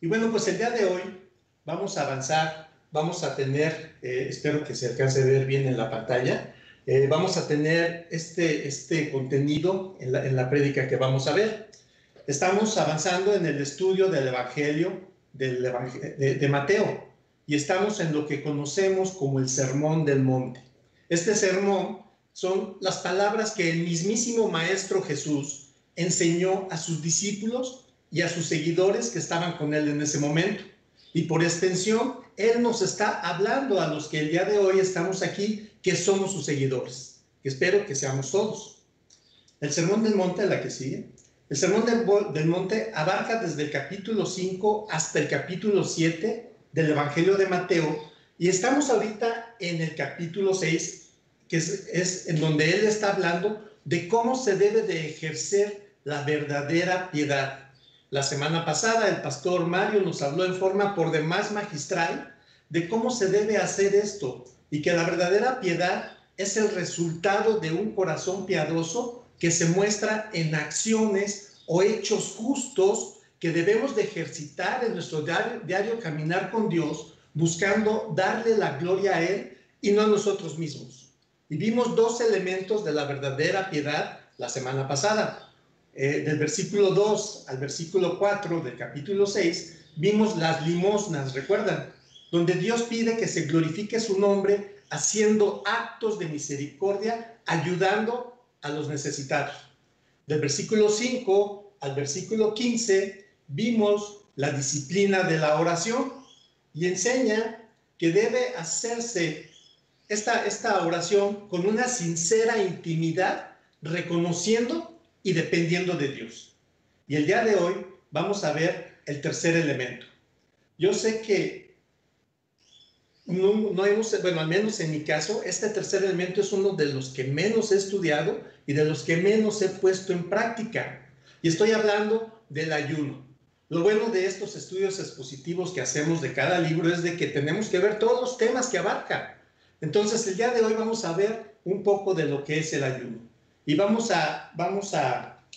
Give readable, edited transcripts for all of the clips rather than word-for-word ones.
Y bueno, pues el día de hoy vamos a avanzar, vamos a tener, espero que se alcance a ver bien en la pantalla, vamos a tener este contenido en la prédica que vamos a ver. Estamos avanzando en el estudio del Evangelio de Mateo y estamos en lo que conocemos como el Sermón del Monte. Este sermón son las palabras que el mismísimo Maestro Jesús enseñó a sus discípulos y a sus seguidores que estaban con él en ese momento. Y por extensión, él nos está hablando a los que el día de hoy estamos aquí, que somos sus seguidores, que espero que seamos todos. El Sermón del Monte, la que sigue. El Sermón del Monte abarca desde el capítulo 5 hasta el capítulo 7 del Evangelio de Mateo, y estamos ahorita en el capítulo 6, que es en donde él está hablando de cómo se debe de ejercer la verdadera piedad. La semana pasada el pastor Mario nos habló en forma por demás magistral de cómo se debe hacer esto y que la verdadera piedad es el resultado de un corazón piadoso que se muestra en acciones o hechos justos que debemos de ejercitar en nuestro diario caminar con Dios, buscando darle la gloria a Él y no a nosotros mismos. Y vimos dos elementos de la verdadera piedad la semana pasada. Del versículo 2 al versículo 4 del capítulo 6, vimos las limosnas, ¿recuerdan? Donde Dios pide que se glorifique su nombre haciendo actos de misericordia, ayudando a los necesitados. Del versículo 5 al versículo 15, vimos la disciplina de la oración y enseña que debe hacerse esta oración con una sincera intimidad, reconociendo y dependiendo de Dios. Y el día de hoy vamos a ver el tercer elemento. Yo sé que no hemos, bueno, al menos en mi caso, este tercer elemento es uno de los que menos he estudiado y de los que menos he puesto en práctica. Y estoy hablando del ayuno. Lo bueno de estos estudios expositivos que hacemos de cada libro es de que tenemos que ver todos los temas que abarca. Entonces, el día de hoy vamos a ver un poco de lo que es el ayuno. Y vamos a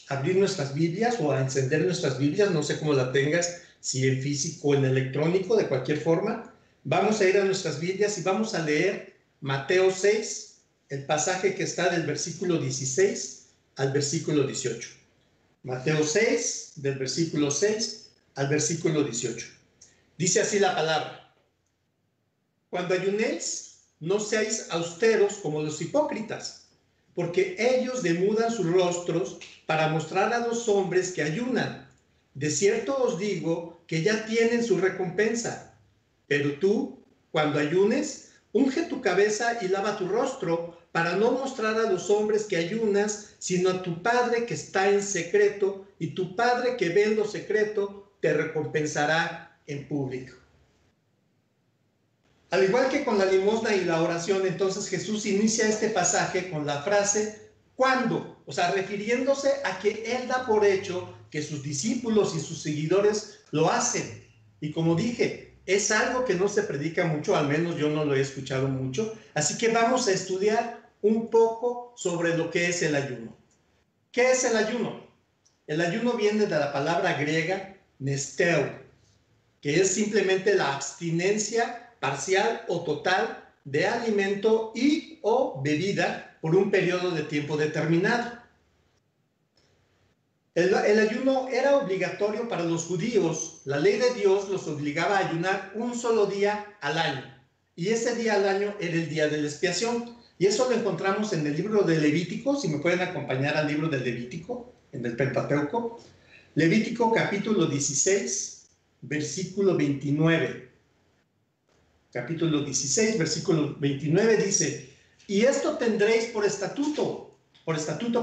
abrir nuestras Biblias o a encender nuestras Biblias, no sé cómo la tengas, si en físico o en electrónico, de cualquier forma. Vamos a ir a nuestras Biblias y vamos a leer Mateo 6, el pasaje que está del versículo 16 al versículo 18. Mateo 6, del versículo 6 al versículo 18. Dice así la palabra: Cuando ayunéis, no seáis austeros como los hipócritas, porque ellos demudan sus rostros para mostrar a los hombres que ayunan. De cierto os digo que ya tienen su recompensa. Pero tú, cuando ayunes, unge tu cabeza y lava tu rostro, para no mostrar a los hombres que ayunas, sino a tu Padre que está en secreto, y tu Padre que ve en lo secreto te recompensará en público. Al igual que con la limosna y la oración, entonces Jesús inicia este pasaje con la frase ¿cuándo? O sea, refiriéndose a que Él da por hecho que sus discípulos y sus seguidores lo hacen. Y como dije, es algo que no se predica mucho, al menos yo no lo he escuchado mucho, así que vamos a estudiar un poco sobre lo que es el ayuno. ¿Qué es el ayuno? El ayuno viene de la palabra griega nesteo, que es simplemente la abstinencia parcial o total de alimento y o bebida por un periodo de tiempo determinado. El ayuno era obligatorio para los judíos. La ley de Dios los obligaba a ayunar un solo día al año. Y ese día al año era el día de la expiación. Y eso lo encontramos en el libro de Levítico. Si me pueden acompañar al libro de Levítico, en el Pentateuco. Levítico capítulo 16, versículo 29. Capítulo 16, versículo 29 dice: y esto tendréis por estatuto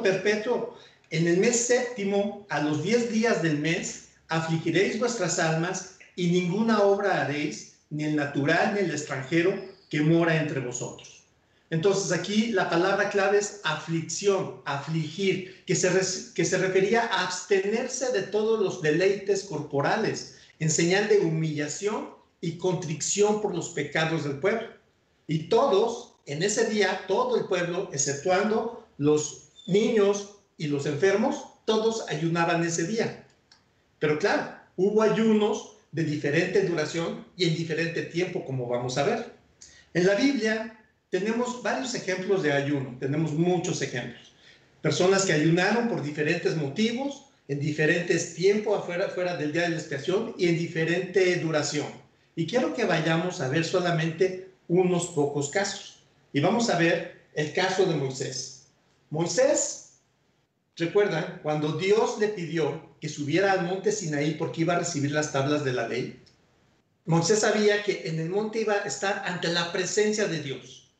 perpetuo. En el mes séptimo, a los 10 días del mes, afligiréis vuestras almas, y ninguna obra haréis, ni el natural ni el extranjero que mora entre vosotros. Entonces aquí la palabra clave es aflicción, afligir, que se refería a abstenerse de todos los deleites corporales, en señal de humillación y contrición por los pecados del pueblo. Y todos, en ese día, todo el pueblo, exceptuando los niños y los enfermos, todos ayunaban ese día. Pero claro, hubo ayunos de diferente duración y en diferente tiempo, como vamos a ver. En la Biblia tenemos varios ejemplos de ayuno, tenemos muchos ejemplos. Personas que ayunaron por diferentes motivos, en diferentes tiempos, fuera del día de la expiación y en diferente duración. Y quiero que vayamos a ver solamente unos pocos casos. Y vamos a ver el caso de Moisés. Moisés, ¿recuerdan cuando Dios le pidió que subiera al monte Sinaí porque iba a recibir las tablas de la ley? Moisés sabía que en el monte iba a estar ante la presencia de Dios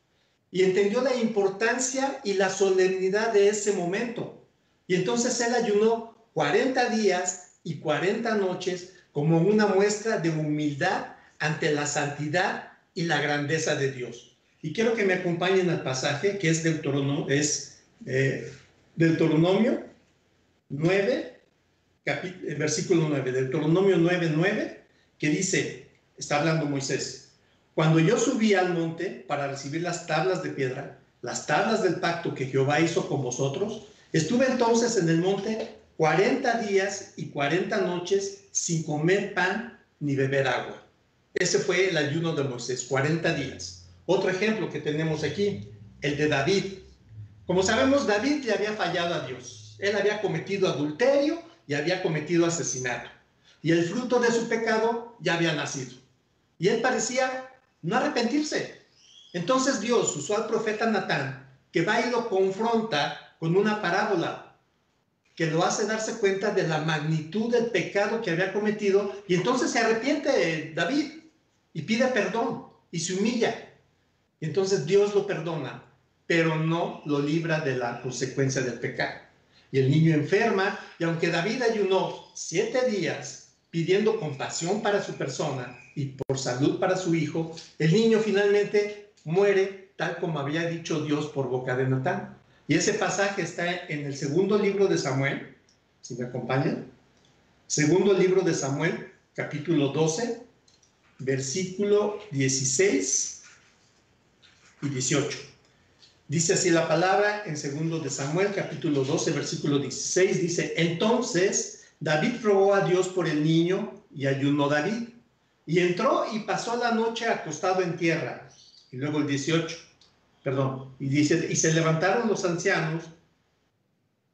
y entendió la importancia y la solemnidad de ese momento. Y entonces él ayunó 40 días y 40 noches como una muestra de humildad ante la santidad y la grandeza de Dios. Y quiero que me acompañen al pasaje que es Deuteronomio 9, versículo 9, Deuteronomio 9, que dice, está hablando Moisés, cuando yo subí al monte para recibir las tablas de piedra, las tablas del pacto que Jehová hizo con vosotros, estuve entonces en el monte 40 días y 40 noches sin comer pan ni beber agua. Ese fue el ayuno de Moisés, 40 días. Otro ejemplo que tenemos aquí, el de David. Como sabemos, David le había fallado a Dios. Él había cometido adulterio y había cometido asesinato. Y el fruto de su pecado ya había nacido. Y él parecía no arrepentirse. Entonces Dios usó al profeta Natán, que va y lo confronta con una parábola, que lo hace darse cuenta de la magnitud del pecado que había cometido. Y entonces se arrepiente David y pide perdón y se humilla. Y entonces Dios lo perdona, pero no lo libra de la consecuencia del pecado. Y el niño enferma, y aunque David ayunó 7 días pidiendo compasión para su persona y por salud para su hijo, el niño finalmente muere tal como había dicho Dios por boca de Natán. Y ese pasaje está en el segundo libro de Samuel, si me acompañan. Segundo libro de Samuel, capítulo 12, versículo 16 y 18. Dice así la palabra en segundo de Samuel, capítulo 12, versículo 16. Dice, entonces David rogó a Dios por el niño y ayunó David. Y entró y pasó la noche acostado en tierra. Y luego el 18, y dice, y se levantaron los ancianos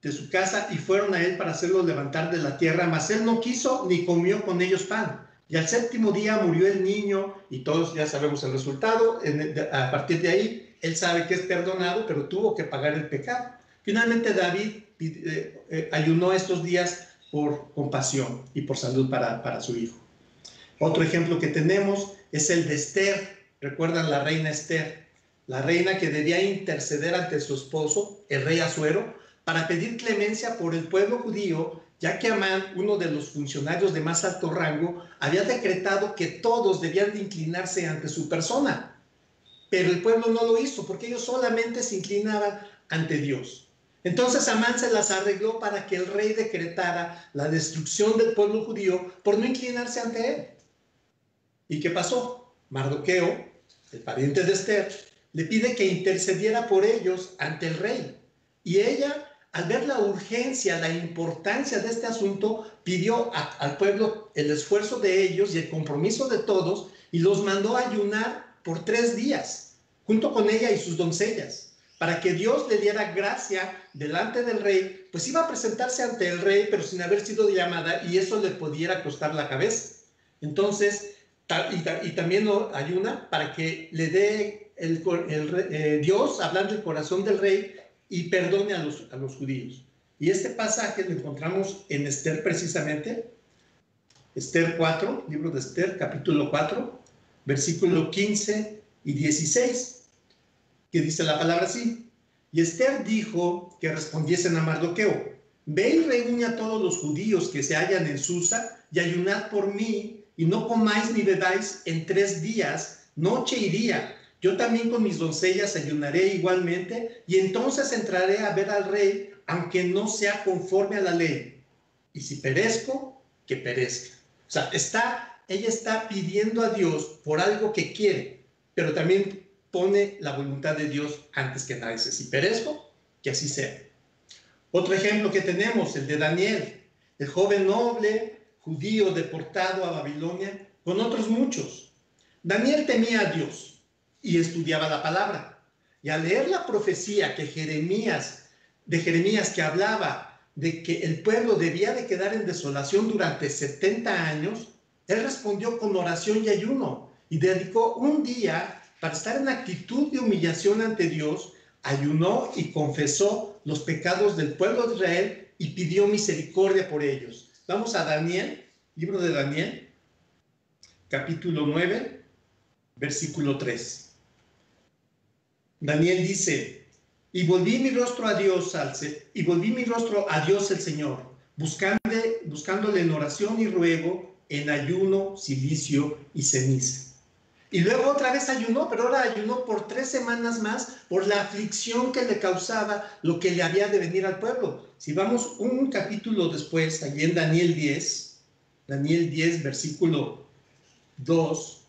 de su casa y fueron a él para hacerlo levantar de la tierra, mas él no quiso ni comió con ellos pan. Y al 7º día murió el niño, y todos ya sabemos el resultado. A partir de ahí, él sabe que es perdonado, pero tuvo que pagar el pecado. Finalmente David ayunó estos días por compasión y por salud para su hijo. Otro ejemplo que tenemos es el de Esther. ¿Recuerdan la reina Esther? La reina que debía interceder ante su esposo, el rey Asuero, para pedir clemencia por el pueblo judío, ya que Amán, uno de los funcionarios de más alto rango, había decretado que todos debían de inclinarse ante su persona. Pero el pueblo no lo hizo, porque ellos solamente se inclinaban ante Dios. Entonces Amán se las arregló para que el rey decretara la destrucción del pueblo judío por no inclinarse ante él. ¿Y qué pasó? Mardoqueo, el pariente de Esther, le pide que intercediera por ellos ante el rey. Y ella, al ver la urgencia, la importancia de este asunto, pidió al pueblo el esfuerzo de ellos y el compromiso de todos, y los mandó a ayunar por 3 días, junto con ella y sus doncellas, para que Dios le diera gracia delante del rey, pues iba a presentarse ante el rey, pero sin haber sido llamada, y eso le pudiera costar la cabeza. Entonces, y también ayuna para que le dé Dios, hablando el corazón del rey, y perdone a los judíos. Y este pasaje lo encontramos en Esther precisamente, Esther 4, libro de Esther, capítulo 4, versículo 15 y 16, que dice la palabra así: y Esther dijo que respondiesen a Mardoqueo: ve y reúne a todos los judíos que se hallan en Susa y ayunad por mí, y no comáis ni bebáis en 3 días, noche y día. Yo también con mis doncellas ayunaré igualmente, y entonces entraré a ver al rey, aunque no sea conforme a la ley. Y si perezco, que perezca. O sea, ella está pidiendo a Dios por algo que quiere, pero también pone la voluntad de Dios antes que nada. Dice, si perezco, que así sea. Otro ejemplo que tenemos, el de Daniel, el joven noble, judío deportado a Babilonia, con otros muchos. Daniel temía a Dios y estudiaba la palabra. Y al leer la profecía de Jeremías que hablaba de que el pueblo debía de quedar en desolación durante 70 años, él respondió con oración y ayuno y dedicó un día para estar en actitud de humillación ante Dios, ayunó y confesó los pecados del pueblo de Israel y pidió misericordia por ellos. Vamos a Daniel, libro de Daniel, capítulo 9, versículo 3. Daniel dice: y volví mi rostro a Dios el Señor, buscándole en oración y ruego, en ayuno, cilicio y ceniza. Y luego otra vez ayunó, pero ahora ayunó por 3 semanas más por la aflicción que le causaba lo que le había de venir al pueblo. Si vamos un capítulo después, allí en Daniel 10, versículo 2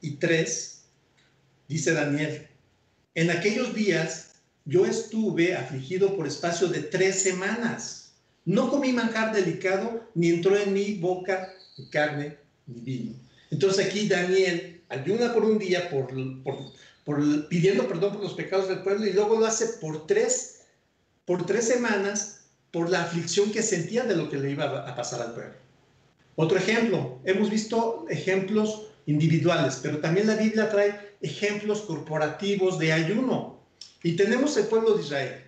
y 3, dice Daniel: en aquellos días yo estuve afligido por espacio de 3 semanas. No comí manjar delicado, ni entró en mi boca ni carne ni vino. Entonces aquí Daniel ayuna por un día pidiendo perdón por los pecados del pueblo, y luego lo hace por tres semanas por la aflicción que sentía de lo que le iba a pasar al pueblo. Otro ejemplo, hemos visto ejemplos individuales, pero también la Biblia trae ejemplos corporativos de ayuno. Y tenemos el pueblo de Israel.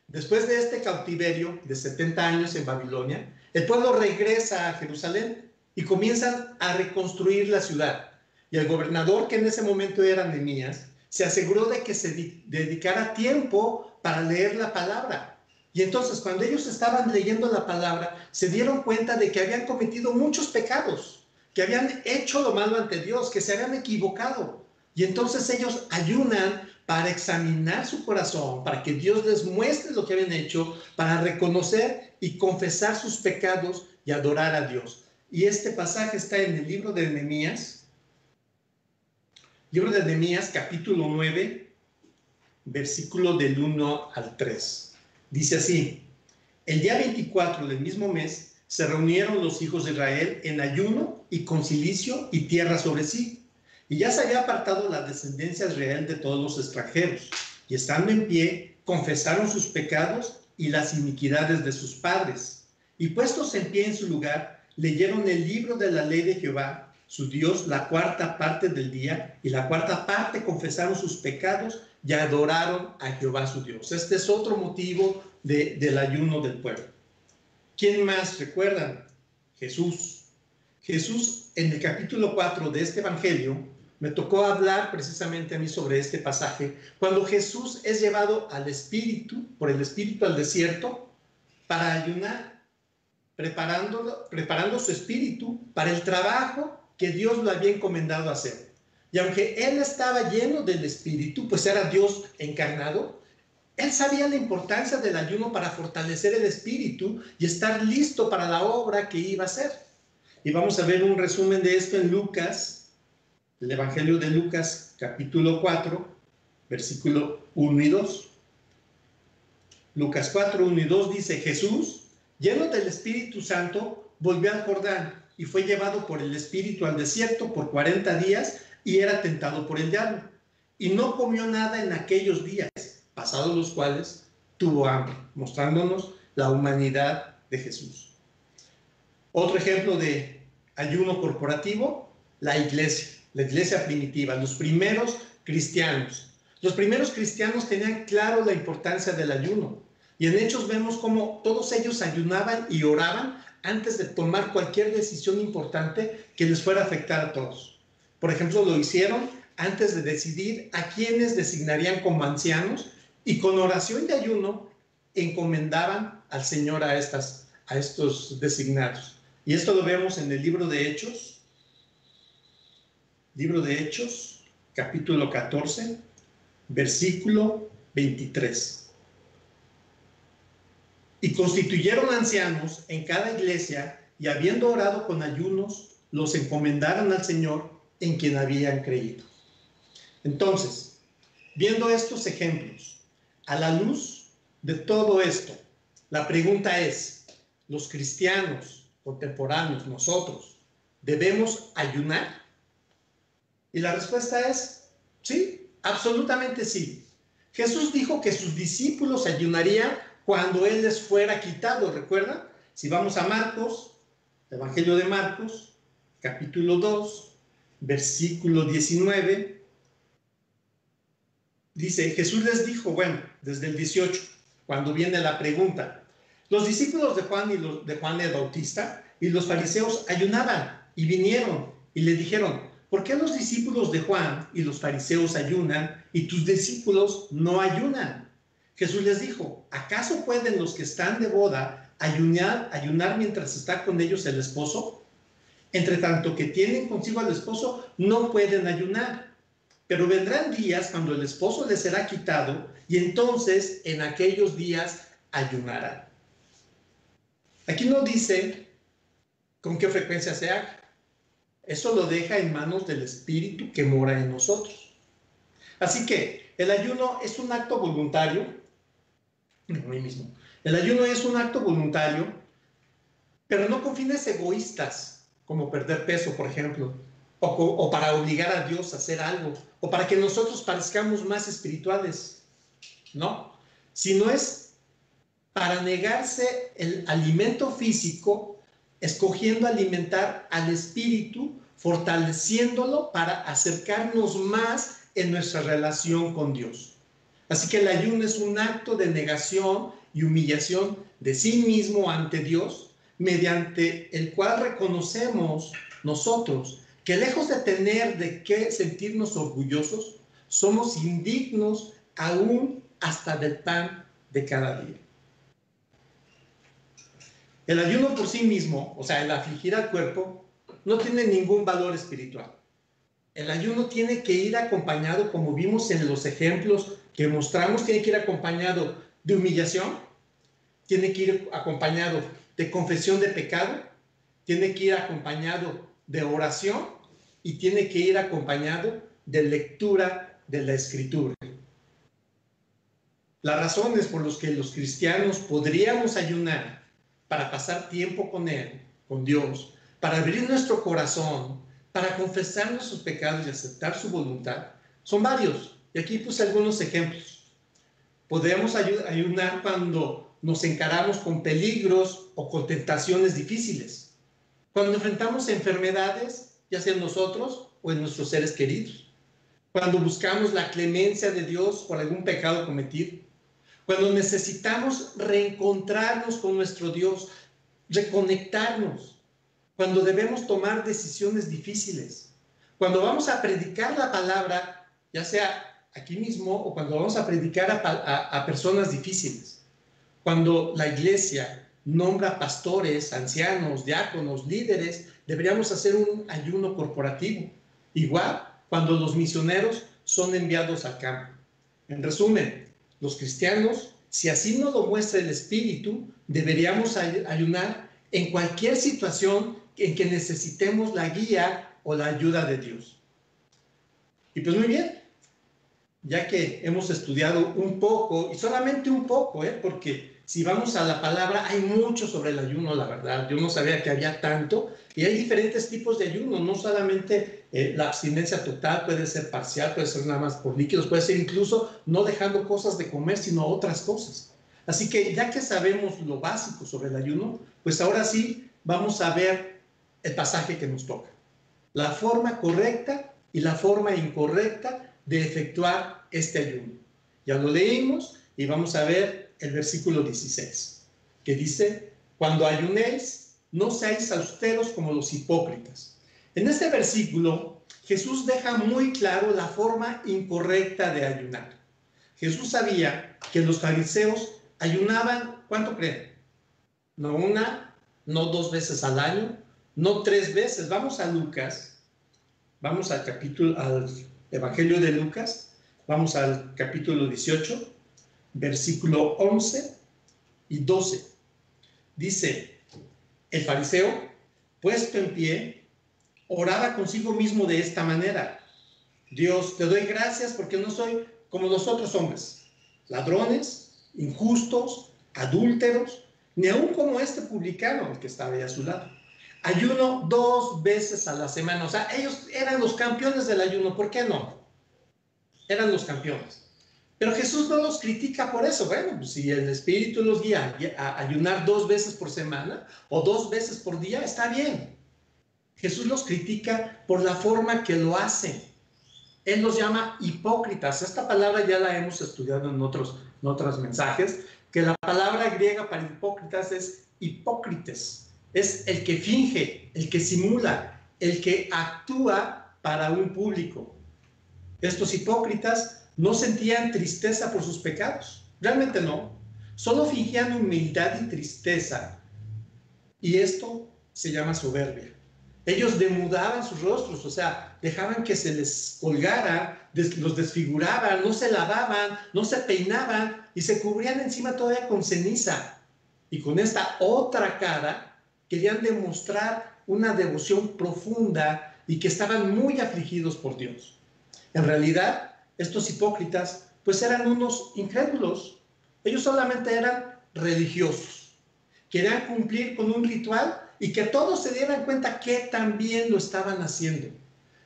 Después de este cautiverio de 70 años en Babilonia, el pueblo regresa a Jerusalén y comienzan a reconstruir la ciudad. Y el gobernador, que en ese momento era Nehemías, se aseguró de que se dedicara tiempo para leer la palabra. Y entonces, cuando ellos estaban leyendo la palabra, se dieron cuenta de que habían cometido muchos pecados, que habían hecho lo malo ante Dios, que se habían equivocado. Y entonces ellos ayunan para examinar su corazón, para que Dios les muestre lo que habían hecho, para reconocer y confesar sus pecados y adorar a Dios. Y este pasaje está en el libro de Nehemías, capítulo 9, versículo del 1 al 3. Dice así: el día 24 del mismo mes se reunieron los hijos de Israel en ayuno y con cilicio y tierra sobre sí. Y ya se había apartado la descendencia de Israel de todos los extranjeros. Y estando en pie, confesaron sus pecados y las iniquidades de sus padres. Y puestos en pie en su lugar, leyeron el libro de la ley de Jehová, su Dios, la 4ª parte del día, y la 4ª parte confesaron sus pecados y adoraron a Jehová su Dios. Este es otro motivo del ayuno del pueblo. ¿Quién más recuerdan? Jesús. Jesús, en el capítulo 4 de este evangelio, me tocó hablar precisamente a mí sobre este pasaje, cuando Jesús es llevado por el Espíritu al desierto para ayunar, preparando su espíritu para el trabajo que Dios lo había encomendado hacer. Y aunque él estaba lleno del Espíritu, pues era Dios encarnado, él sabía la importancia del ayuno para fortalecer el espíritu y estar listo para la obra que iba a hacer. Y vamos a ver un resumen de esto en Lucas, el Evangelio de Lucas, capítulo 4, versículo 1 y 2. Lucas 4, 1 y 2 dice: Jesús, lleno del Espíritu Santo, volvió al Jordán y fue llevado por el Espíritu al desierto por 40 días y era tentado por el diablo. Y no comió nada en aquellos días, pasados los cuales tuvo hambre, mostrándonos la humanidad de Jesús. Otro ejemplo de ayuno corporativo, la iglesia primitiva, los primeros cristianos. Los primeros cristianos tenían claro la importancia del ayuno. Y en Hechos vemos cómo todos ellos ayunaban y oraban antes de tomar cualquier decisión importante que les fuera a afectar a todos. Por ejemplo, lo hicieron antes de decidir a quiénes designarían como ancianos, y con oración y ayuno encomendaban al Señor a estos designados. Y esto lo vemos en el libro de Hechos, capítulo 14, versículo 23. Y constituyeron ancianos en cada iglesia, y habiendo orado con ayunos, los encomendaron al Señor en quien habían creído. Entonces, viendo estos ejemplos, a la luz de todo esto, la pregunta es: ¿los cristianos contemporáneos, nosotros, ¿debemos ayunar? Y la respuesta es sí, absolutamente sí. Jesús dijo que sus discípulos ayunarían cuando Él les fuera quitado, ¿recuerdan? Si vamos a Marcos, Evangelio de Marcos, capítulo 2, versículo 19, dice, Jesús les dijo, bueno, desde el 18, cuando viene la pregunta, los discípulos de Juan el Bautista y los fariseos ayunaban y vinieron y le dijeron, ¿por qué los discípulos de Juan y los fariseos ayunan y tus discípulos no ayunan? Jesús les dijo, ¿acaso pueden los que están de boda ayunar mientras está con ellos el esposo? Entre tanto que tienen consigo al esposo, no pueden ayunar. Pero vendrán días cuando el esposo les será quitado y entonces en aquellos días ayunarán. Aquí no dice con qué frecuencia se haga. Eso lo deja en manos del Espíritu que mora en nosotros. Así que el ayuno es un acto voluntario. El ayuno es un acto voluntario, pero no con fines egoístas, como perder peso, por ejemplo, o para obligar a Dios a hacer algo, o para que nosotros parezcamos más espirituales. No, sino es para negarse el alimento físico, escogiendo alimentar al espíritu, fortaleciéndolo para acercarnos más en nuestra relación con Dios. Así que el ayuno es un acto de negación y humillación de sí mismo ante Dios, mediante el cual reconocemos nosotros que lejos de tener de qué sentirnos orgullosos, somos indignos aún hasta del pan de cada día. El ayuno por sí mismo, o sea, el afligir al cuerpo, no tiene ningún valor espiritual. El ayuno tiene que ir acompañado, como vimos en los ejemplos que mostramos, tiene que ir acompañado de humillación, tiene que ir acompañado de confesión de pecado, tiene que ir acompañado de oración y tiene que ir acompañado de lectura de la Escritura. Las razones por las que los cristianos podríamos ayunar para pasar tiempo con Él, con Dios, para abrir nuestro corazón, para confesar nuestros pecados y aceptar su voluntad, son varios. Y aquí puse algunos ejemplos. Podemos ayunar cuando nos encaramos con peligros o con tentaciones difíciles. Cuando enfrentamos enfermedades, ya sea en nosotros o en nuestros seres queridos. Cuando buscamos la clemencia de Dios por algún pecado cometido. Cuando necesitamos reencontrarnos con nuestro Dios, reconectarnos. Cuando debemos tomar decisiones difíciles. Cuando vamos a predicar la palabra, ya sea aquí mismo o cuando vamos a predicar a personas difíciles. Cuando la iglesia nombra pastores, ancianos, diáconos, líderes, deberíamos hacer un ayuno corporativo. Igual cuando los misioneros son enviados al campo. En resumen, los cristianos, si así nos lo muestra el Espíritu, deberíamos ayunar en cualquier situación en que necesitemos la guía o la ayuda de Dios. Y pues muy bien, ya que hemos estudiado un poco, y solamente un poco, porque si vamos a la palabra, hay mucho sobre el ayuno, la verdad. Yo no sabía que había tanto, y hay diferentes tipos de ayuno, no solamente la abstinencia total, puede ser parcial, puede ser nada más por líquidos, puede ser incluso no dejando cosas de comer, sino otras cosas. Así que ya que sabemos lo básico sobre el ayuno, pues ahora sí vamos a ver el pasaje que nos toca. La forma correcta y la forma incorrecta de efectuar este ayuno. Ya lo leímos y vamos a ver el versículo 16, que dice, cuando ayunéis, no seáis austeros como los hipócritas. En este versículo, Jesús deja muy claro la forma incorrecta de ayunar. Jesús sabía que los fariseos ayunaban, ¿cuánto creen? No una, no 2 veces al año, no 3 veces. Vamos a Lucas, vamos al Evangelio de Lucas, vamos al capítulo 18, versículo 11 y 12. Dice, el fariseo, puesto en pie, oraba consigo mismo de esta manera: Dios, te doy gracias porque no soy como los otros hombres, ladrones, injustos, adúlteros, ni aun como este publicano, el que estaba ahí a su lado. Ayuno 2 veces a la semana. O sea, ellos eran los campeones del ayuno. ¿Por qué no? Eran los campeones. Pero Jesús no los critica por eso. Bueno, pues si el Espíritu los guía a ayunar 2 veces por semana o 2 veces por día, está bien. Jesús los critica por la forma que lo hacen. Él los llama hipócritas. Esta palabra ya la hemos estudiado en otros mensajes, que la palabra griega para hipócritas es hipócrites. Es el que finge, el que simula, el que actúa para un público. Estos hipócritas no sentían tristeza por sus pecados. Realmente no. Solo fingían humildad y tristeza. Y esto se llama soberbia. Ellos demudaban sus rostros, o sea, dejaban que se les colgara, los desfiguraban, no se lavaban, no se peinaban y se cubrían encima todavía con ceniza. Y con esta otra cara querían demostrar una devoción profunda y que estaban muy afligidos por Dios. En realidad, estos hipócritas pues eran unos incrédulos. Ellos solamente eran religiosos. Querían cumplir con un ritual y que todos se dieran cuenta que también lo estaban haciendo.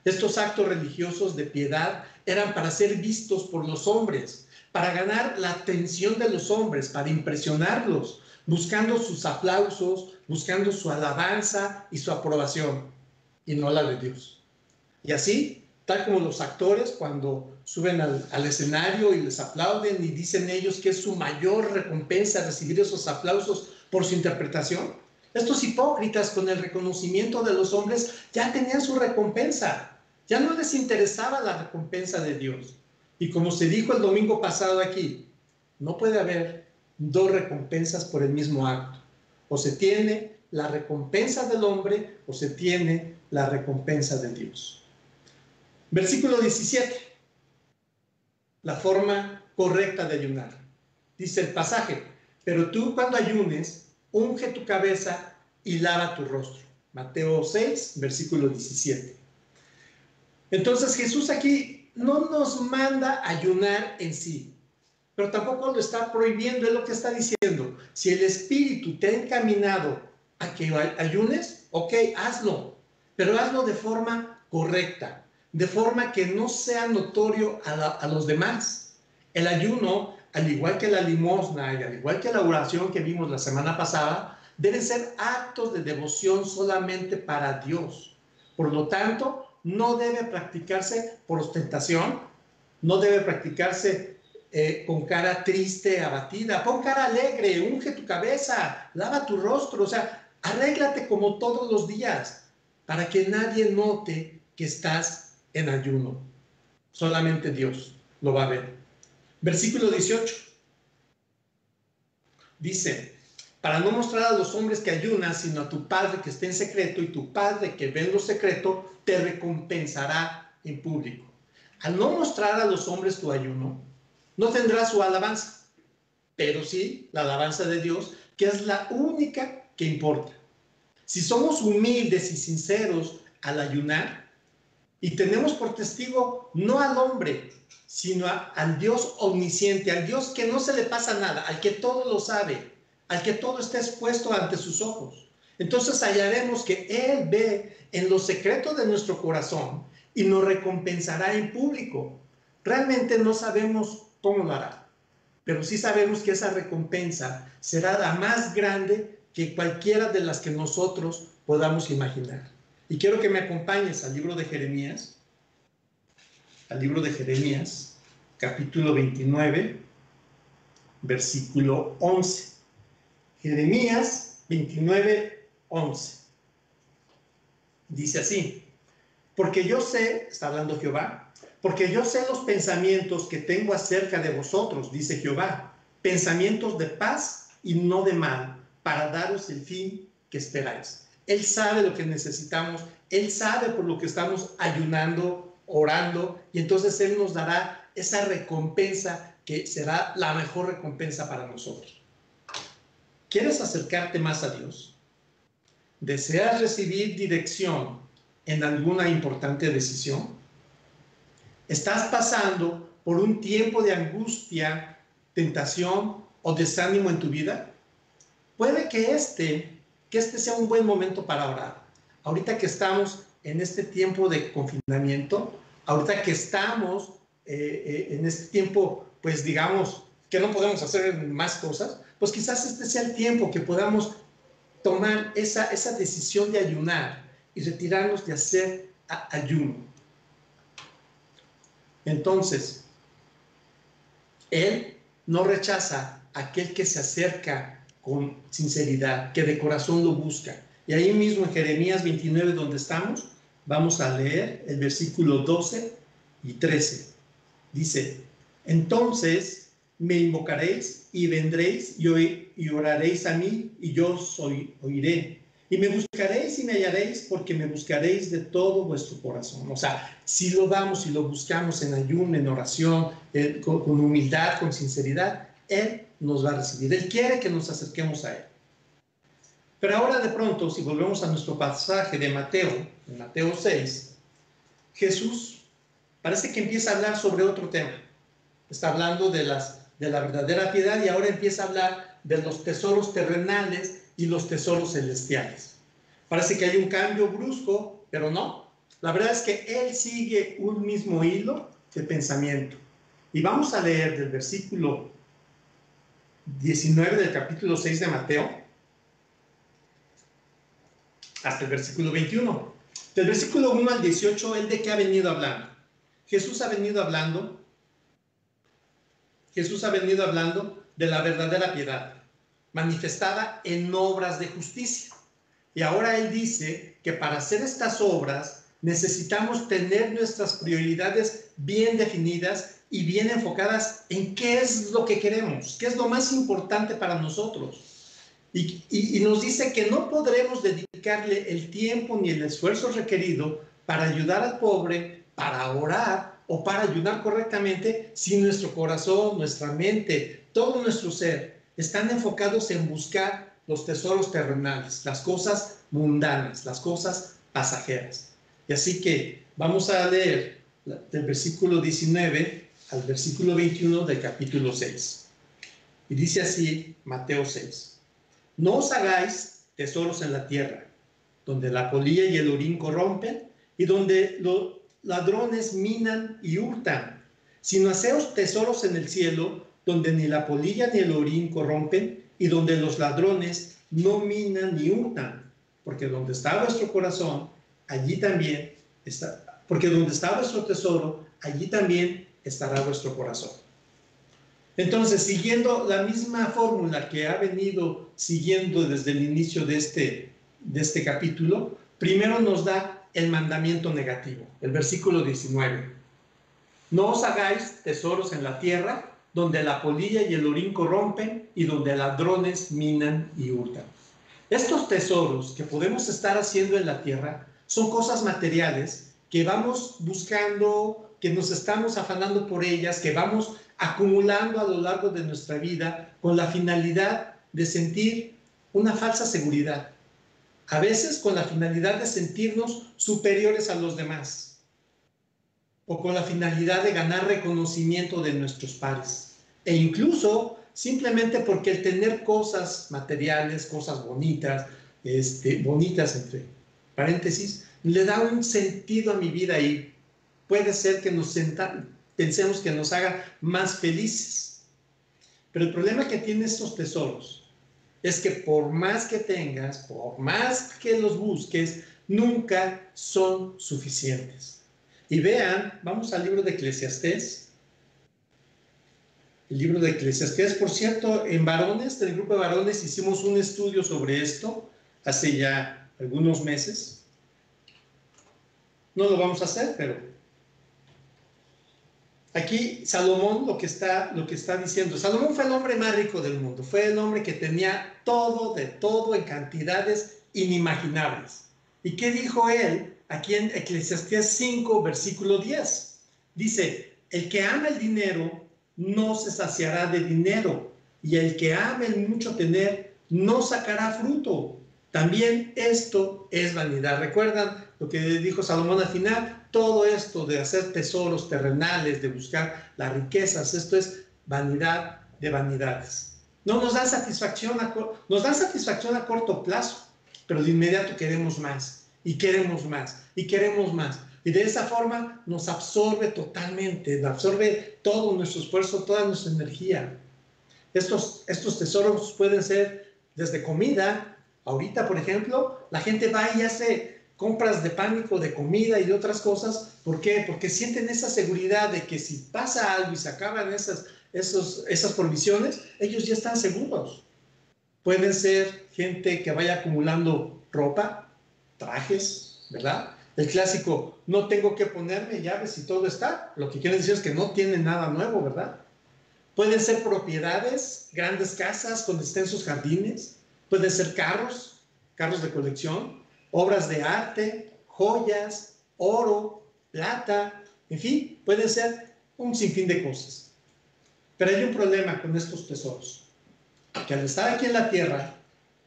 Estos actos religiosos de piedad eran para ser vistos por los hombres, para ganar la atención de los hombres, para impresionarlos, buscando sus aplausos, buscando su alabanza y su aprobación, y no la de Dios. Y así, tal como los actores cuando suben al escenario y les aplauden y dicen ellos que es su mayor recompensa recibir esos aplausos por su interpretación, estos hipócritas con el reconocimiento de los hombres ya tenían su recompensa, ya no les interesaba la recompensa de Dios. Y como se dijo el domingo pasado aquí, no puede haber 2 recompensas por el mismo acto. O se tiene la recompensa del hombre o se tiene la recompensa de Dios. Versículo 17. La forma correcta de ayunar. Dice el pasaje, pero tú cuando ayunes, unge tu cabeza y lava tu rostro. Mateo 6, versículo 17. Entonces Jesús aquí no nos manda ayunar en sí, pero tampoco lo está prohibiendo, es lo que está diciendo. Si el Espíritu te ha encaminado a que ayunes, ok, hazlo, pero hazlo de forma correcta, de forma que no sea notorio a los demás. El ayuno, al igual que la limosna y al igual que la oración que vimos la semana pasada, deben ser actos de devoción solamente para Dios. Por lo tanto, no debe practicarse por ostentación, no debe practicarse con cara triste, abatida. Pon cara alegre, unge tu cabeza, lava tu rostro, o sea, arréglate como todos los días para que nadie note que estás en ayuno. Solamente Dios lo va a ver. Versículo 18. Dice, para no mostrar a los hombres que ayunas, sino a tu Padre que está en secreto, y tu Padre que ve en lo secreto, te recompensará en público. Al no mostrar a los hombres tu ayuno, no tendrás su alabanza, pero sí la alabanza de Dios, que es la única que importa. Si somos humildes y sinceros al ayunar, y tenemos por testigo no al hombre, sino al Dios omnisciente, al Dios que no se le pasa nada, al que todo lo sabe, al que todo está expuesto ante sus ojos. Entonces hallaremos que Él ve en lo secreto de nuestro corazón y nos recompensará en público. Realmente no sabemos cómo lo hará, pero sí sabemos que esa recompensa será la más grande que cualquiera de las que nosotros podamos imaginar. Y quiero que me acompañes al libro de Jeremías, capítulo 29, versículo 11. Jeremías 29, 11. Dice así, porque yo sé, está hablando Jehová, porque yo sé los pensamientos que tengo acerca de vosotros, dice Jehová, pensamientos de paz y no de mal, para daros el fin que esperáis. Él sabe lo que necesitamos, Él sabe por lo que estamos ayunando, orando, y entonces Él nos dará esa recompensa que será la mejor recompensa para nosotros. ¿Quieres acercarte más a Dios? ¿Deseas recibir dirección en alguna importante decisión? ¿Estás pasando por un tiempo de angustia, tentación o desánimo en tu vida? Puede que este que este sea un buen momento para orar. Ahorita que estamos en este tiempo de confinamiento, ahorita que estamos en este tiempo, pues digamos, que no podemos hacer más cosas, pues quizás este sea el tiempo que podamos tomar esa decisión de ayunar y retirarnos de hacer ayuno. Entonces, Él no rechaza a aquel que se acerca con sinceridad, que de corazón lo busca. Y ahí mismo en Jeremías 29, donde estamos, vamos a leer el versículo 12 y 13. Dice, entonces me invocaréis y vendréis y oraréis a mí y yo oiré. Y me buscaréis y me hallaréis porque me buscaréis de todo vuestro corazón. O sea, si lo damos y lo buscamos en ayuno, en oración, con humildad, con sinceridad, Él nos va a recibir. Él quiere que nos acerquemos a Él. Pero ahora de pronto, si volvemos a nuestro pasaje de Mateo, en Mateo 6, Jesús parece que empieza a hablar sobre otro tema. Está hablando de la verdadera piedad y ahora empieza a hablar de los tesoros terrenales y los tesoros celestiales. Parece que hay un cambio brusco, pero no. La verdad es que Él sigue un mismo hilo de pensamiento. Y vamos a leer del versículo 19 del capítulo 6 de Mateo hasta el versículo 21. Del versículo 1 al 18, ¿Él de qué ha venido hablando? Jesús ha venido hablando de la verdadera piedad, manifestada en obras de justicia. Y ahora Él dice que para hacer estas obras necesitamos tener nuestras prioridades bien definidas y bien enfocadas en qué es lo que queremos, qué es lo más importante para nosotros. Y nos dice que no podremos dedicarle el tiempo ni el esfuerzo requerido para ayudar al pobre, para orar o para ayudar correctamente si nuestro corazón, nuestra mente, todo nuestro ser están enfocados en buscar los tesoros terrenales, las cosas mundanas, las cosas pasajeras. Y así que vamos a leer del versículo 19 al versículo 21 del capítulo 6. Y dice así Mateo 6. No os hagáis tesoros en la tierra, donde la polilla y el orín corrompen, y donde los ladrones minan y hurtan, sino haceos tesoros en el cielo, donde ni la polilla ni el orín corrompen, y donde los ladrones no minan ni hurtan, porque donde está vuestro corazón, allí también está, porque donde está vuestro tesoro, allí también estará vuestro corazón. Entonces, siguiendo la misma fórmula que ha venido siguiendo desde el inicio de este capítulo, primero nos da el mandamiento negativo, el versículo 19. No os hagáis tesoros en la tierra, donde la polilla y el orín corrompen y donde ladrones minan y hurtan. Estos tesoros que podemos estar haciendo en la tierra son cosas materiales que vamos buscando, que nos estamos afanando por ellas, que vamos acumulando a lo largo de nuestra vida con la finalidad de sentir una falsa seguridad. A veces con la finalidad de sentirnos superiores a los demás o con la finalidad de ganar reconocimiento de nuestros pares. E incluso simplemente porque el tener cosas materiales, cosas bonitas, bonitas entre paréntesis, le da un sentido a mi vida y puede ser que pensemos que nos haga más felices. Pero el problema que tienen estos tesoros es que por más que tengas, por más que los busques, nunca son suficientes. Y vean, vamos al libro de Eclesiastés. El libro de Eclesiastés, por cierto, en varones, del grupo de varones, hicimos un estudio sobre esto hace ya algunos meses. No lo vamos a hacer, pero aquí Salomón lo que está diciendo, Salomón fue el hombre más rico del mundo, fue el hombre que tenía todo, de todo, en cantidades inimaginables. ¿Y qué dijo él aquí en Eclesiastés 5, versículo 10? Dice, el que ama el dinero no se saciará de dinero, y el que ama el mucho tener no sacará fruto. También esto es vanidad. ¿Recuerdan lo que dijo Salomón al final? Todo esto de hacer tesoros terrenales, de buscar las riquezas, esto es vanidad de vanidades. No nos dan satisfacción nos dan satisfacción a corto plazo, pero de inmediato queremos más, y queremos más, y queremos más. Y de esa forma nos absorbe totalmente, absorbe todo nuestro esfuerzo, toda nuestra energía. Estos tesoros pueden ser desde comida. Ahorita, por ejemplo, la gente va y hace compras de pánico de comida y de otras cosas. ¿Por qué? Porque sienten esa seguridad de que si pasa algo y se acaban esas provisiones, ellos ya están seguros. Pueden ser gente que vaya acumulando ropa, trajes, ¿verdad? El clásico, no tengo que ponerme llaves y todo está. Lo que quiere decir es que no tienen nada nuevo, ¿verdad? Pueden ser propiedades, grandes casas con extensos jardines. Pueden ser carros de colección, obras de arte, joyas, oro, plata, en fin, pueden ser un sinfín de cosas. Pero hay un problema con estos tesoros, que al estar aquí en la tierra,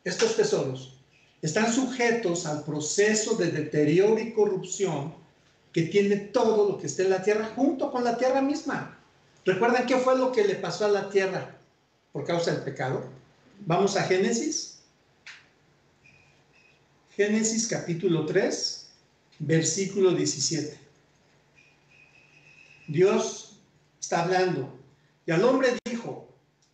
estos tesoros están sujetos al proceso de deterioro y corrupción que tiene todo lo que está en la tierra, junto con la tierra misma. ¿Recuerdan qué fue lo que le pasó a la tierra por causa del pecado? Vamos a Génesis. Génesis capítulo 3, versículo 17. Dios está hablando. Y al hombre dijo,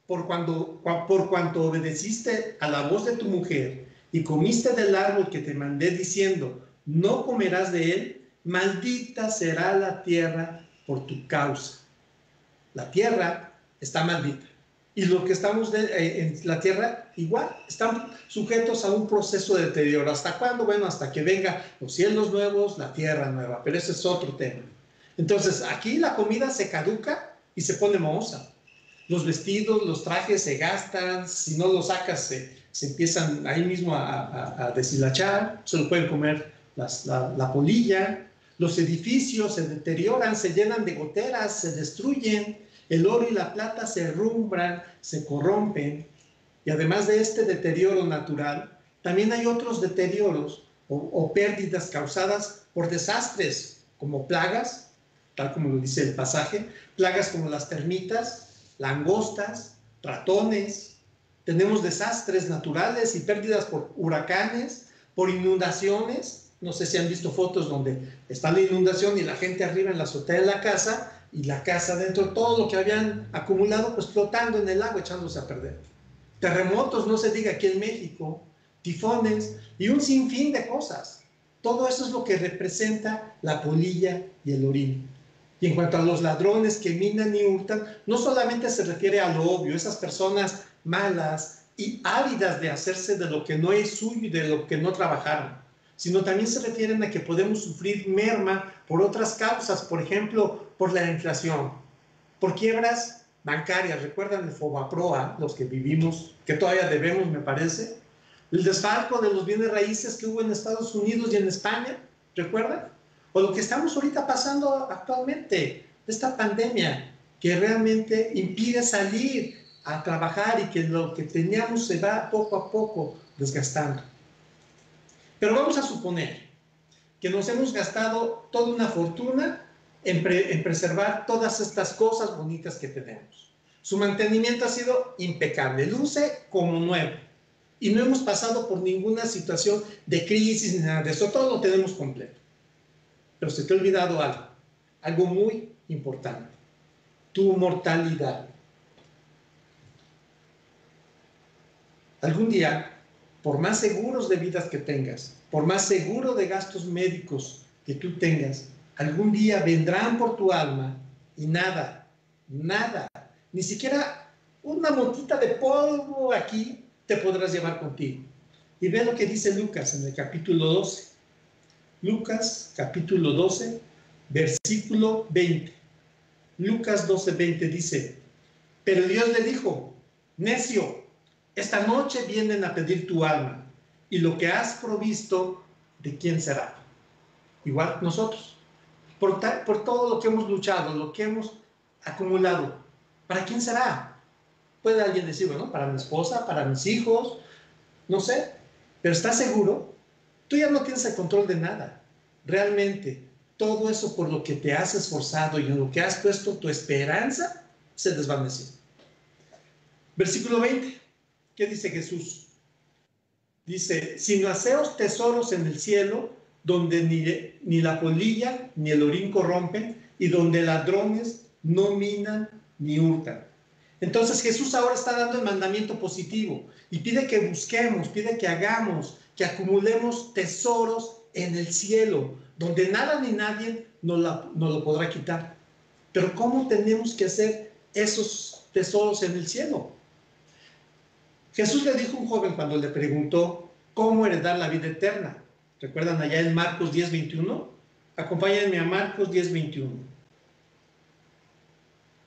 por cuanto obedeciste a la voz de tu mujer y comiste del árbol que te mandé diciendo, no comerás de él, maldita será la tierra por tu causa. La tierra está maldita. Y lo que estamos en la tierra, igual, están sujetos a un proceso de deterioro. ¿Hasta cuándo? Bueno, hasta que vengan los cielos nuevos, la tierra nueva. Pero ese es otro tema. Entonces, aquí la comida se caduca y se pone mohosa. Los vestidos, los trajes se gastan. Si no los sacas, se empiezan ahí mismo a deshilachar. Se lo pueden comer la polilla. Los edificios se deterioran, se llenan de goteras, se destruyen. El oro y la plata se herrumbran, se corrompen. Y además de este deterioro natural, también hay otros deterioros o pérdidas causadas por desastres, como plagas, tal como lo dice el pasaje, plagas como las termitas, langostas, ratones. Tenemos desastres naturales y pérdidas por huracanes, por inundaciones. No sé si han visto fotos donde está la inundación y la gente arriba en la azotea de la casa y la casa dentro, todo lo que habían acumulado, pues flotando en el agua, echándose a perder. Terremotos, no se diga aquí en México, tifones y un sinfín de cosas. Todo eso es lo que representa la polilla y el orín. Y en cuanto a los ladrones que minan y hurtan, no solamente se refiere a lo obvio, esas personas malas y ávidas de hacerse de lo que no es suyo y de lo que no trabajaron, sino también se refieren a que podemos sufrir merma por otras causas, por ejemplo, por la inflación, por quiebras bancarias. ¿Recuerdan el Fobaproa, los que vivimos, que todavía debemos, me parece? El desfalco de los bienes raíces que hubo en Estados Unidos y en España, ¿recuerdan? O lo que estamos ahorita pasando actualmente, esta pandemia, que realmente impide salir a trabajar y que lo que teníamos se va poco a poco desgastando. Pero vamos a suponer que nos hemos gastado toda una fortuna en preservar todas estas cosas bonitas que tenemos. Su mantenimiento ha sido impecable, luce como nuevo. Y no hemos pasado por ninguna situación de crisis ni nada de eso, todo lo tenemos completo. Pero se te ha olvidado algo muy importante: tu mortalidad. Algún día, por más seguros de vidas que tengas, por más seguro de gastos médicos que tú tengas, algún día vendrán por tu alma y nada, ni siquiera una motita de polvo aquí te podrás llevar contigo. Y ve lo que dice Lucas en el capítulo 12. Lucas capítulo 12, versículo 20. Lucas 12, 20 dice: pero Dios le dijo, necio, esta noche vienen a pedir tu alma, y lo que has provisto, ¿de quién será? Igual nosotros, por todo lo que hemos luchado, lo que hemos acumulado, ¿para quién será? Puede alguien decir, bueno, para mi esposa, para mis hijos, no sé, pero ¿estás seguro? Tú ya no tienes el control de nada. Realmente, todo eso por lo que te has esforzado y en lo que has puesto tu esperanza, se desvaneció. Versículo 20, ¿qué dice Jesús? Dice, sino haceos tesoros en el cielo, donde ni la polilla ni el orín corrompen, y donde ladrones no minan ni hurtan. Entonces Jesús ahora está dando el mandamiento positivo y pide que busquemos, pide que hagamos, que acumulemos tesoros en el cielo, donde nada ni nadie nos lo podrá quitar. Pero ¿cómo tenemos que hacer esos tesoros en el cielo? Jesús le dijo a un joven cuando le preguntó cómo heredar la vida eterna. ¿Recuerdan allá en Marcos 10:21? Acompáñenme a Marcos 10:21.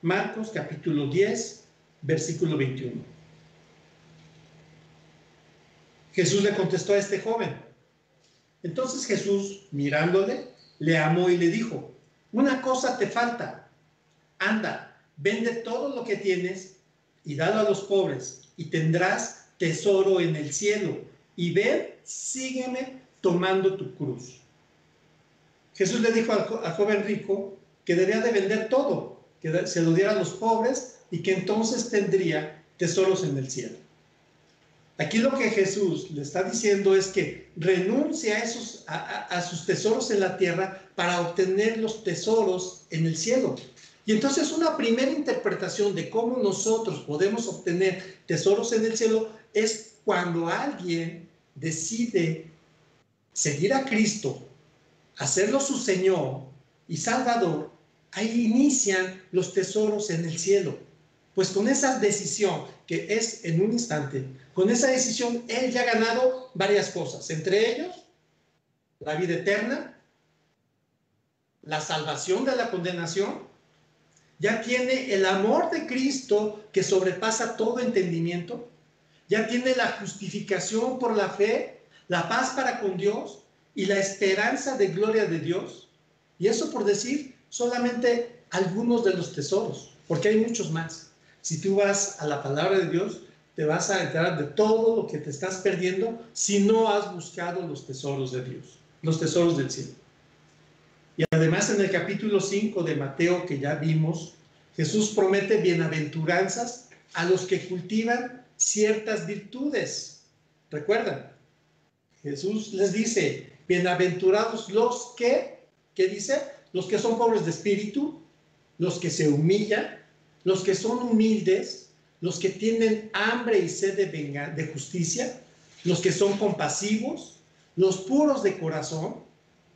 Marcos capítulo 10, versículo 21. Jesús le contestó a este joven. Entonces Jesús, mirándole, le amó y le dijo, una cosa te falta. Anda, vende todo lo que tienes y dalo a los pobres, y tendrás tesoro en el cielo. Y ven, sígueme tomando tu cruz. Jesús le dijo al joven rico que debía de vender todo, que se lo diera a los pobres y que entonces tendría tesoros en el cielo. Aquí lo que Jesús le está diciendo es que renuncie a sus tesoros en la tierra para obtener los tesoros en el cielo. Y entonces una primera interpretación de cómo nosotros podemos obtener tesoros en el cielo es cuando alguien decide seguir a Cristo, hacerlo su Señor y Salvador. Ahí inician los tesoros en el cielo. Pues con esa decisión, que es en un instante, con esa decisión él ya ha ganado varias cosas, entre ellos la vida eterna, la salvación de la condenación, ya tiene el amor de Cristo que sobrepasa todo entendimiento, ya tiene la justificación por la fe, la paz para con Dios y la esperanza de gloria de Dios. Y eso por decir solamente algunos de los tesoros, porque hay muchos más. Si tú vas a la palabra de Dios, te vas a enterar de todo lo que te estás perdiendo si no has buscado los tesoros de Dios, los tesoros del cielo. Y además en el capítulo 5 de Mateo que ya vimos, Jesús promete bienaventuranzas a los que cultivan ciertas virtudes. ¿Recuerdan? Jesús les dice, bienaventurados los que, ¿qué dice? Los que son pobres de espíritu, los que se humillan, los que son humildes, los que tienen hambre y sed de justicia, los que son compasivos, los puros de corazón,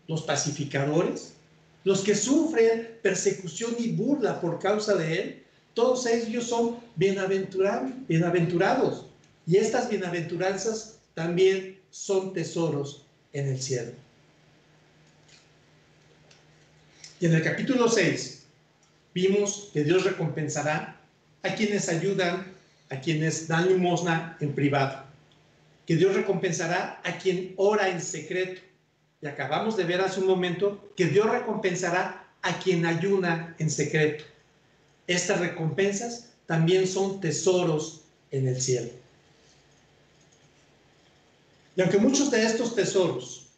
los pacificadores, los que sufren persecución y burla por causa de él, todos ellos son bienaventurados. Y estas bienaventuranzas también son tesoros en el cielo. Y en el capítulo 6 vimos que Dios recompensará a quienes ayudan, a quienes dan limosna en privado, que Dios recompensará a quien ora en secreto. Y acabamos de ver hace un momento que Dios recompensará a quien ayuna en secreto. Estas recompensas también son tesoros en el cielo. Y aunque muchos de estos tesoros,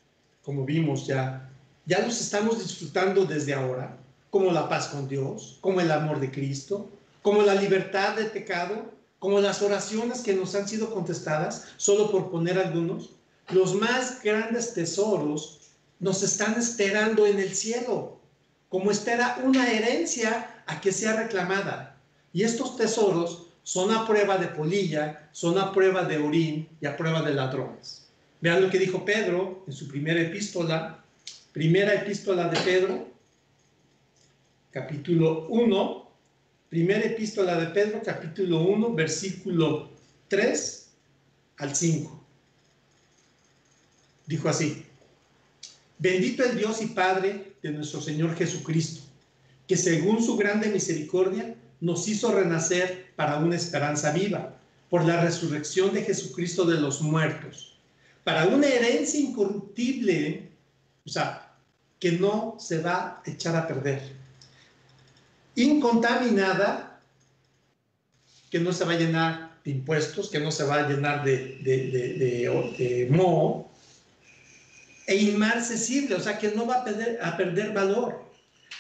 como vimos ya los estamos disfrutando desde ahora, como la paz con Dios, como el amor de Cristo, como la libertad del pecado, como las oraciones que nos han sido contestadas, solo por poner algunos, los más grandes tesoros nos están esperando en el cielo, como espera una herencia a que sea reclamada. Y estos tesoros son a prueba de polilla, son a prueba de orín y a prueba de ladrones. Vean lo que dijo Pedro en su primera epístola de Pedro, capítulo 1, primera epístola de Pedro, capítulo 1, versículo 3 al 5. Dijo así: bendito el Dios y Padre de nuestro Señor Jesucristo, que según su grande misericordia nos hizo renacer para una esperanza viva, por la resurrección de Jesucristo de los muertos, para una herencia incorruptible, o sea, que no se va a echar a perder, incontaminada, que no se va a llenar de impuestos, que no se va a llenar de moho, e inmarcesible, o sea, que no va a perder valor,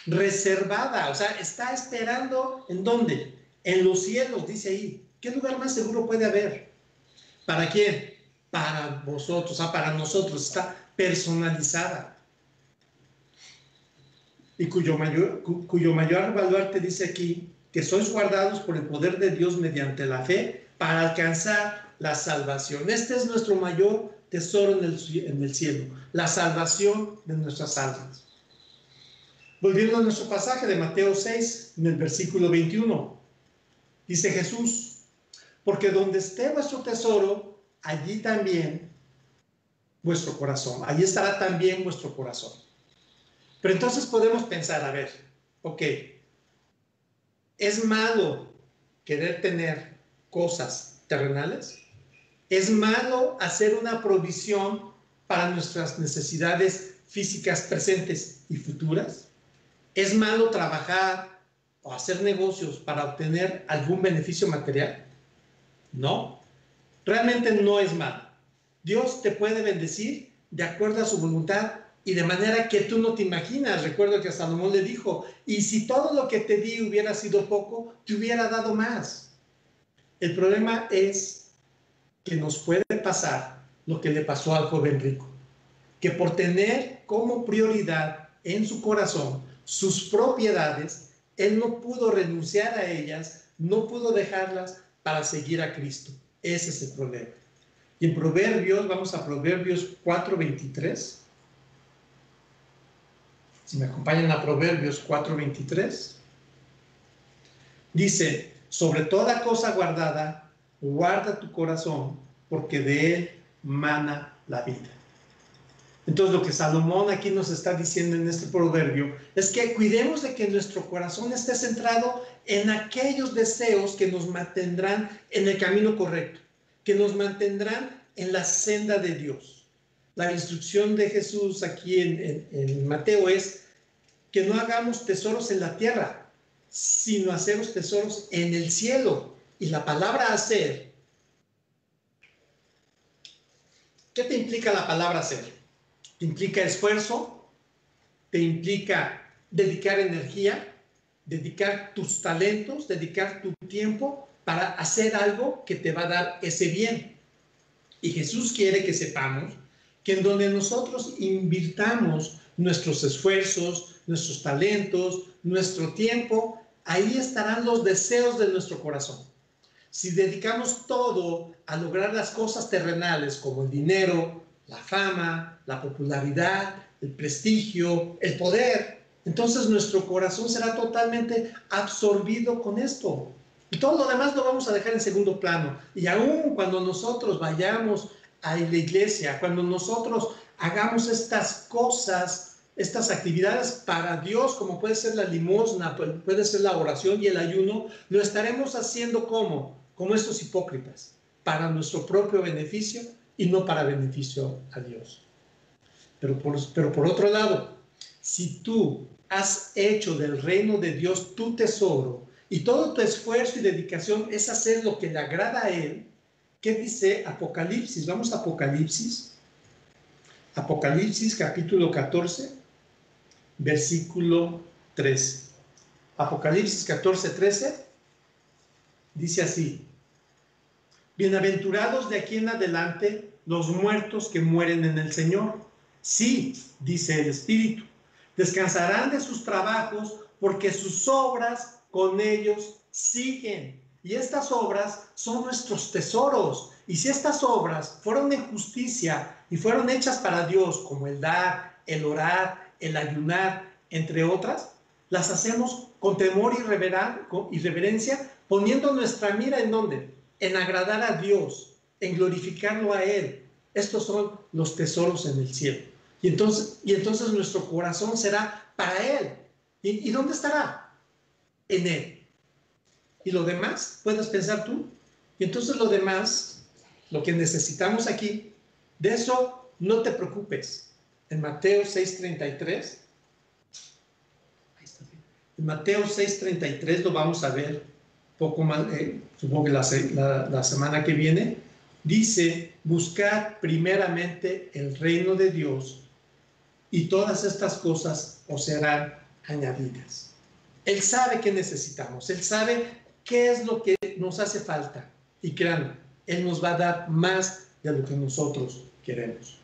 reservada, o sea, está esperando, ¿en dónde? En los cielos, dice ahí. ¿Qué lugar más seguro puede haber? ¿Para quién? para vosotros, para nosotros, está personalizada. Y cuyo mayor baluarte dice aquí, que sois guardados por el poder de Dios mediante la fe para alcanzar la salvación. Este es nuestro mayor tesoro en el cielo, la salvación de nuestras almas. Volviendo a nuestro pasaje de Mateo 6, en el versículo 21, dice Jesús, porque donde esté vuestro tesoro, allí también vuestro corazón, allí estará también vuestro corazón. Pero entonces podemos pensar, a ver, ok, ¿es malo querer tener cosas terrenales? ¿Es malo hacer una provisión para nuestras necesidades físicas presentes y futuras? ¿Es malo trabajar o hacer negocios para obtener algún beneficio material? No, realmente no es malo. Dios te puede bendecir de acuerdo a su voluntad y de manera que tú no te imaginas. Recuerdo que a Salomón le dijo, y si todo lo que te di hubiera sido poco, te hubiera dado más. El problema es que nos puede pasar lo que le pasó al joven rico, que por tener como prioridad en su corazón sus propiedades, él no pudo renunciar a ellas, no pudo dejarlas para seguir a Cristo. Ese es el problema. Y en Proverbios, vamos a Proverbios 4:23. Si me acompañan a Proverbios 4:23, dice, sobre toda cosa guardada, guarda tu corazón, porque de él mana la vida. Entonces lo que Salomón aquí nos está diciendo en este proverbio es que cuidemos de que nuestro corazón esté centrado en aquellos deseos que nos mantendrán en el camino correcto, que nos mantendrán en la senda de Dios. La instrucción de Jesús aquí en Mateo es que no hagamos tesoros en la tierra, sino hacemos tesoros en el cielo. Y la palabra hacer, ¿qué te implica la palabra hacer? Te implica esfuerzo, te implica dedicar energía, dedicar tus talentos, dedicar tu tiempo para hacer algo que te va a dar ese bien. Y Jesús quiere que sepamos que en donde nosotros invirtamos nuestros esfuerzos, nuestros talentos, nuestro tiempo, ahí estarán los deseos de nuestro corazón. Si dedicamos todo a lograr las cosas terrenales como el dinero, la fama, la popularidad, el prestigio, el poder, entonces nuestro corazón será totalmente absorbido con esto. Y todo lo demás lo vamos a dejar en segundo plano. Y aún cuando nosotros vayamos a la iglesia, cuando nosotros hagamos estas cosas, estas actividades para Dios, como puede ser la limosna, puede ser la oración y el ayuno, lo estaremos haciendo como estos hipócritas, para nuestro propio beneficio y no para beneficio a Dios. Pero por otro lado, si tú has hecho del reino de Dios tu tesoro y todo tu esfuerzo y dedicación es hacer lo que le agrada a Él, ¿qué dice Apocalipsis? Vamos a Apocalipsis. Apocalipsis capítulo 14, versículo 13. Apocalipsis 14, 13 dice así: bienaventurados de aquí en adelante los muertos que mueren en el Señor. Sí, dice el Espíritu, descansarán de sus trabajos porque sus obras con ellos siguen. Y estas obras son nuestros tesoros. Y si estas obras fueron en justicia y fueron hechas para Dios, como el dar, el orar, el ayunar, entre otras, las hacemos con temor y reverencia, poniendo nuestra mira ¿en dónde? En agradar a Dios, en glorificarlo a Él. Estos son los tesoros en el cielo. Y entonces nuestro corazón será para Él. ¿Y dónde estará? En Él. ¿Y lo demás? ¿Puedes pensar tú? Y entonces lo demás, lo que necesitamos aquí, de eso no te preocupes. En Mateo 6:33, en Mateo 6:33 lo vamos a ver poco más, supongo que la semana que viene, dice, buscad primeramente el reino de Dios y todas estas cosas os serán añadidas. Él sabe qué necesitamos, Él sabe qué es lo que nos hace falta y créanme, Él nos va a dar más de lo que nosotros queremos.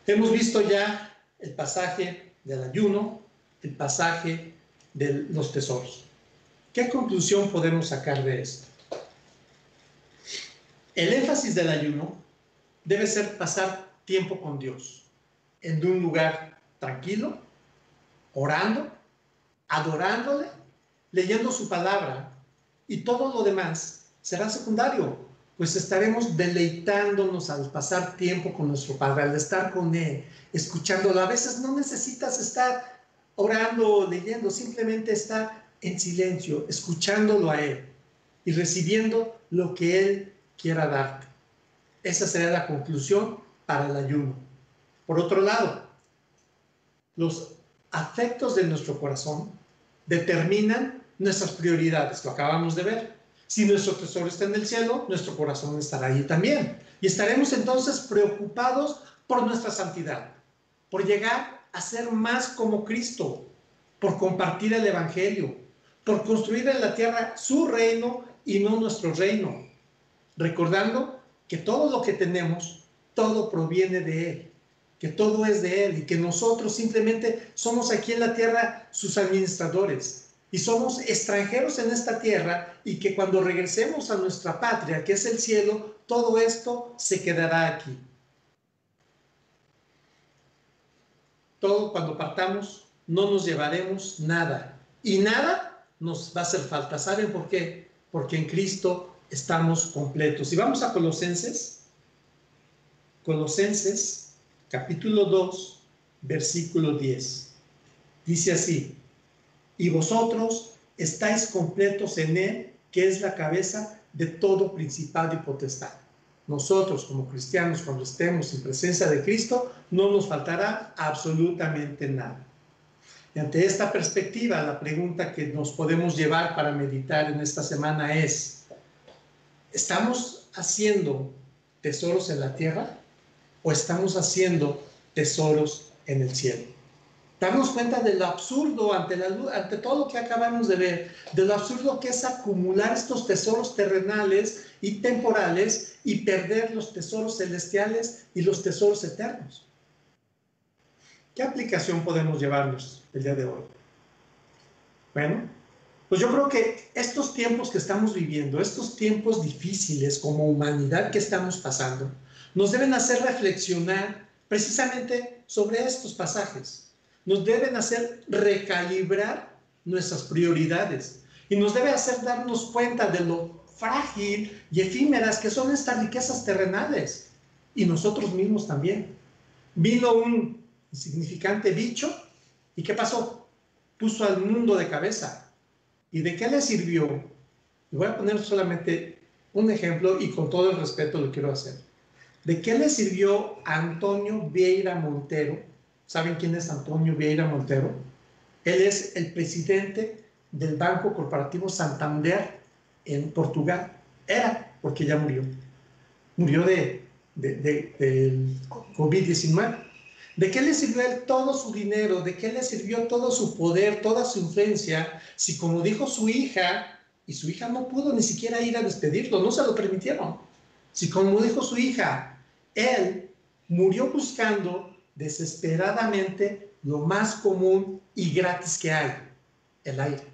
Hemos visto ya el pasaje del ayuno, el pasaje de los tesoros. ¿Qué conclusión podemos sacar de esto? El énfasis del ayuno debe ser pasar tiempo con Dios, en un lugar tranquilo, orando, adorándole, leyendo su palabra, y todo lo demás será secundario, pues estaremos deleitándonos al pasar tiempo con nuestro Padre, al estar con Él, escuchándolo. A veces no necesitas estar orando o leyendo, simplemente estar en silencio, escuchándolo a Él y recibiendo lo que Él quiera darte. Esa sería la conclusión para el ayuno. Por otro lado, los afectos de nuestro corazón determinan nuestras prioridades, lo acabamos de ver. Si nuestro tesoro está en el cielo, nuestro corazón estará allí también. Y estaremos entonces preocupados por nuestra santidad, por llegar a ser más como Cristo, por compartir el Evangelio, por construir en la tierra su reino y no nuestro reino, recordando que todo lo que tenemos, todo proviene de Él, que todo es de Él y que nosotros simplemente somos aquí en la tierra sus administradores y somos extranjeros en esta tierra, y que cuando regresemos a nuestra patria, que es el cielo, todo esto se quedará aquí. Todo, cuando partamos, no nos llevaremos nada, y nada nos va a hacer falta. ¿Saben por qué? Porque en Cristo estamos completos. Y vamos a Colosenses, capítulo 2, versículo 10. Dice así: y vosotros estáis completos en Él, que es la cabeza de todo principado y potestad. Nosotros, como cristianos, cuando estemos en presencia de Cristo, no nos faltará absolutamente nada. Y ante esta perspectiva, la pregunta que nos podemos llevar para meditar en esta semana es: ¿estamos haciendo tesoros en la tierra o estamos haciendo tesoros en el cielo? Darnos cuenta de lo absurdo ante todo lo que acabamos de ver, de lo absurdo que es acumular estos tesoros terrenales y temporales y perder los tesoros celestiales y los tesoros eternos. ¿Qué aplicación podemos llevarnos el día de hoy? Bueno, pues yo creo que estos tiempos que estamos viviendo, estos tiempos difíciles como humanidad que estamos pasando, nos deben hacer reflexionar precisamente sobre estos pasajes. Nos deben hacer recalibrar nuestras prioridades y nos debe hacer darnos cuenta de lo frágil y efímeras que son estas riquezas terrenales, y nosotros mismos también. Vino un insignificante bicho, ¿y qué pasó? Puso al mundo de cabeza. ¿Y de qué le sirvió? Y voy a poner solamente un ejemplo, y con todo el respeto lo quiero hacer. ¿De qué le sirvió a Antonio Vieira Montero? ¿Saben quién es Antonio Vieira Montero? Él es el presidente del Banco Corporativo Santander en Portugal. Era, porque ya murió. Murió del COVID-19. ¿De qué le sirvió a él todo su dinero? ¿De qué le sirvió todo su poder, toda su influencia? Si, como dijo su hija, y su hija no pudo ni siquiera ir a despedirlo, no se lo permitieron. Si, como dijo su hija, él murió buscando desesperadamente lo más común y gratis que hay: el aire.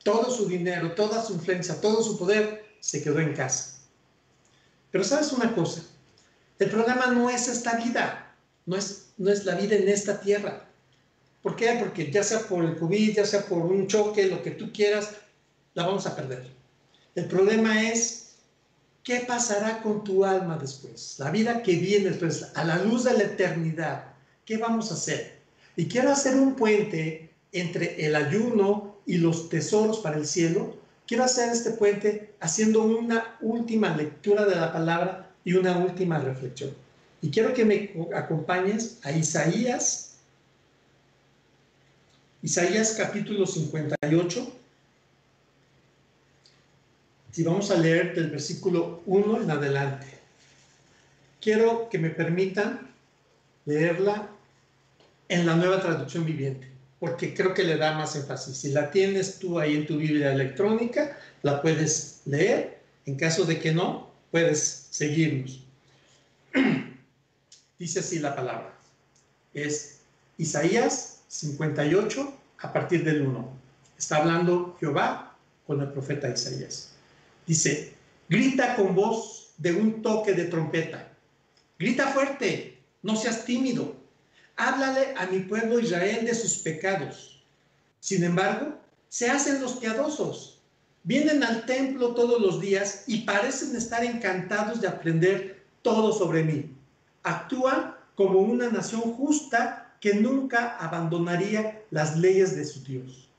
Todo su dinero, toda su influencia, todo su poder se quedó en casa. Pero ¿sabes una cosa? El problema no es esta vida, no es la vida en esta tierra. ¿Por qué? Porque ya sea por el COVID, ya sea por un choque, lo que tú quieras, la vamos a perder. El problema es: ¿qué pasará con tu alma después? La vida que viene después, a la luz de la eternidad. ¿Qué vamos a hacer? Y quiero hacer un puente entre el ayuno y los tesoros para el cielo. Quiero hacer este puente haciendo una última lectura de la palabra y una última reflexión. Y quiero que me acompañes a Isaías capítulo 58. Y vamos a leer del versículo 1 en adelante. Quiero que me permitan leerla en la Nueva Traducción Viviente, porque creo que le da más énfasis. Si la tienes tú ahí en tu Biblia electrónica, la puedes leer. En caso de que no, puedes seguirnos. Dice así la palabra. Es Isaías 58 a partir del 1. Está hablando Jehová con el profeta Isaías. Dice, grita con voz de un toque de trompeta. Grita fuerte, no seas tímido. Háblale a mi pueblo Israel de sus pecados. Sin embargo, se hacen los piadosos. Vienen al templo todos los días y parecen estar encantados de aprender todo sobre mí. Actúan como una nación justa que nunca abandonaría las leyes de su Dios.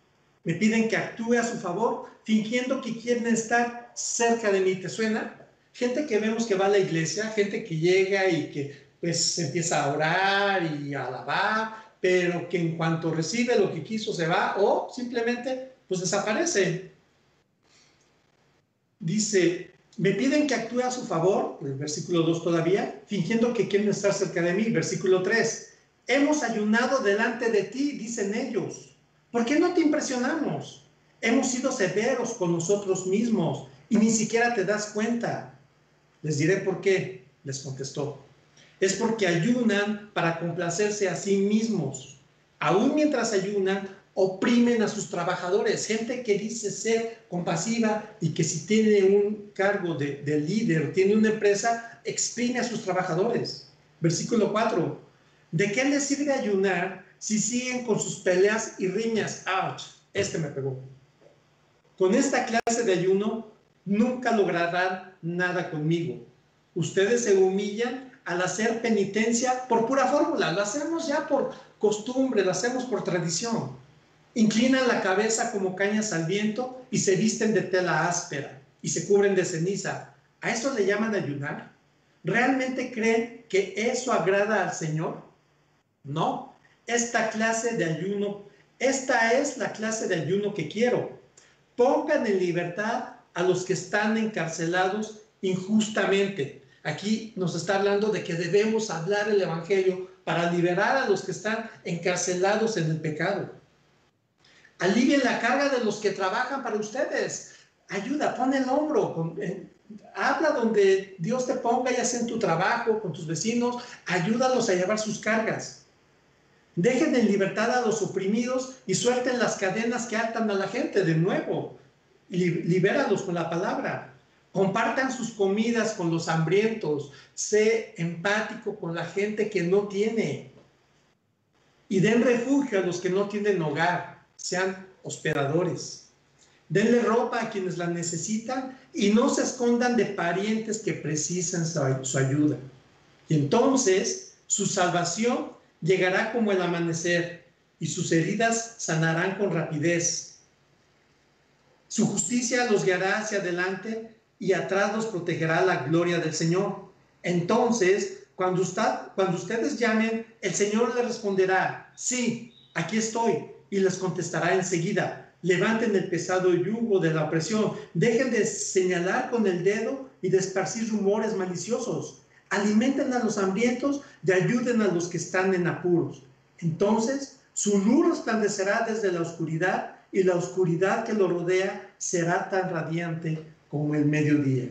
Me piden que actúe a su favor, fingiendo que quieren estar cerca de mí. ¿Te suena? Gente que vemos que va a la iglesia, gente que llega y que pues empieza a orar y a alabar, pero que en cuanto recibe lo que quiso se va o simplemente pues desaparece. Dice, me piden que actúe a su favor, el versículo 2 todavía, fingiendo que quieren estar cerca de mí. Versículo 3, hemos ayunado delante de ti, dicen ellos. ¿Por qué no te impresionamos? Hemos sido severos con nosotros mismos y ni siquiera te das cuenta. Les diré por qué, les contestó. Es porque ayunan para complacerse a sí mismos. Aún mientras ayunan, oprimen a sus trabajadores. Gente que dice ser compasiva y que si tiene un cargo de líder, tiene una empresa, exprime a sus trabajadores. Versículo 4. ¿De qué les sirve ayunar si siguen con sus peleas y riñas? ¡Auch! Este me pegó. Con esta clase de ayuno nunca lograrán nada conmigo. Ustedes se humillan al hacer penitencia por pura fórmula. Lo hacemos ya por costumbre, lo hacemos por tradición. Inclinan la cabeza como cañas al viento y se visten de tela áspera y se cubren de ceniza. ¿A eso le llaman ayunar? ¿Realmente creen que eso agrada al Señor? No. Esta es la clase de ayuno que quiero. Pongan en libertad a los que están encarcelados injustamente. Aquí nos está hablando de que debemos hablar el evangelio para liberar a los que están encarcelados en el pecado. Alivien la carga de los que trabajan para ustedes. Ayuda, pon el hombro, habla donde Dios te ponga, ya sea en tu trabajo, con tus vecinos, ayúdalos a llevar sus cargas. Dejen en libertad a los oprimidos y suelten las cadenas que atan a la gente de nuevo. Libéralos con la palabra. Compartan sus comidas con los hambrientos. Sé empático con la gente que no tiene. Y den refugio a los que no tienen hogar. Sean hospedadores. Denle ropa a quienes la necesitan y no se escondan de parientes que precisan su ayuda. Y entonces su salvación llegará como el amanecer y sus heridas sanarán con rapidez. Su justicia los guiará hacia adelante y atrás los protegerá la gloria del Señor. Entonces, cuando ustedes llamen, el Señor les responderá, sí, aquí estoy, y les contestará enseguida. Levanten el pesado yugo de la opresión, dejen de señalar con el dedo y de esparcir rumores maliciosos. Alimenten a los hambrientos y ayuden a los que están en apuros. Entonces, su luz resplandecerá desde la oscuridad y la oscuridad que lo rodea será tan radiante como el mediodía.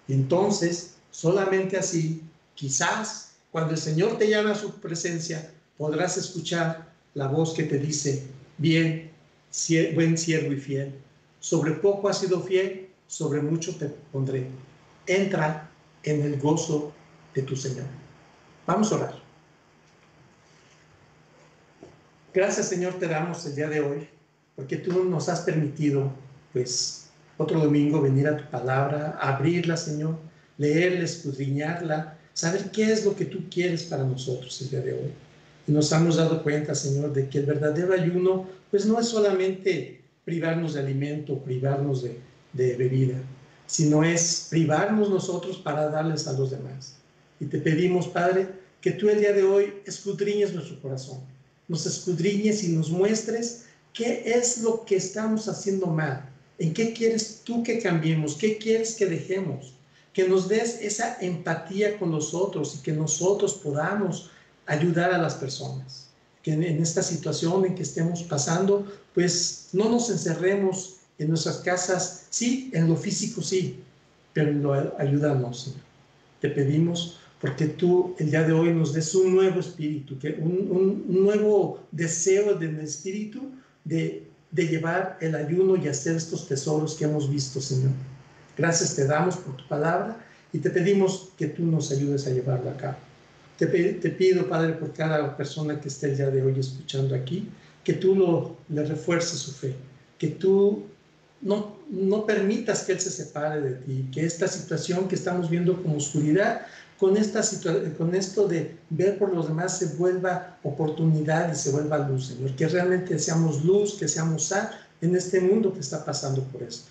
Y entonces, solamente así, quizás, cuando el Señor te llame a su presencia, podrás escuchar la voz que te dice, bien, buen siervo y fiel. Sobre poco has sido fiel, sobre mucho te pondré. Entra en el gozo de tu Señor. Vamos a orar. Gracias, Señor, te damos el día de hoy, porque tú nos has permitido, pues, otro domingo venir a tu palabra, abrirla, Señor, leerla, escudriñarla, saber qué es lo que tú quieres para nosotros el día de hoy. Y nos hemos dado cuenta, Señor, de que el verdadero ayuno, pues, no es solamente privarnos de alimento, privarnos de bebida, sino es privarnos nosotros para darles a los demás. Y te pedimos, Padre, que tú el día de hoy escudriñes nuestro corazón, nos escudriñes y nos muestres qué es lo que estamos haciendo mal, en qué quieres tú que cambiemos, qué quieres que dejemos, que nos des esa empatía con nosotros y que nosotros podamos ayudar a las personas, que en esta situación en que estemos pasando, pues no nos encerremos en nuestras casas, sí, en lo físico sí, pero ayúdanos, Señor. Te pedimos porque tú el día de hoy nos des un nuevo espíritu, un nuevo deseo del espíritu de llevar el ayuno y hacer estos tesoros que hemos visto, Señor. Gracias te damos por tu palabra y te pedimos que tú nos ayudes a llevarla a cabo. Te pido, Padre, por cada persona que esté el día de hoy escuchando aquí, que tú le refuerces su fe, que tú no permitas que él se separe de ti, que esta situación que estamos viendo como oscuridad, con esto de ver por los demás se vuelva oportunidad y se vuelva luz, Señor, que realmente seamos luz, que seamos sal en este mundo que está pasando por esto.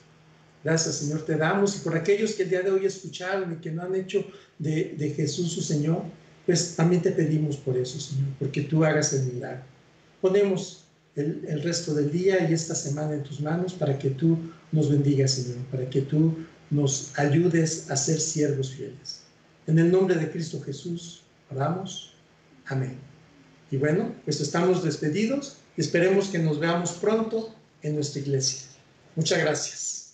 Gracias, Señor, te damos, y por aquellos que el día de hoy escucharon y que no han hecho de Jesús su Señor, pues también te pedimos por eso, Señor, porque tú hagas el milagro. Ponemos el resto del día y esta semana en tus manos para que tú nos bendigas, Señor, para que tú nos ayudes a ser siervos fieles. En el nombre de Cristo Jesús, oramos. Amén. Y bueno, pues estamos despedidos y esperemos que nos veamos pronto en nuestra iglesia. Muchas gracias.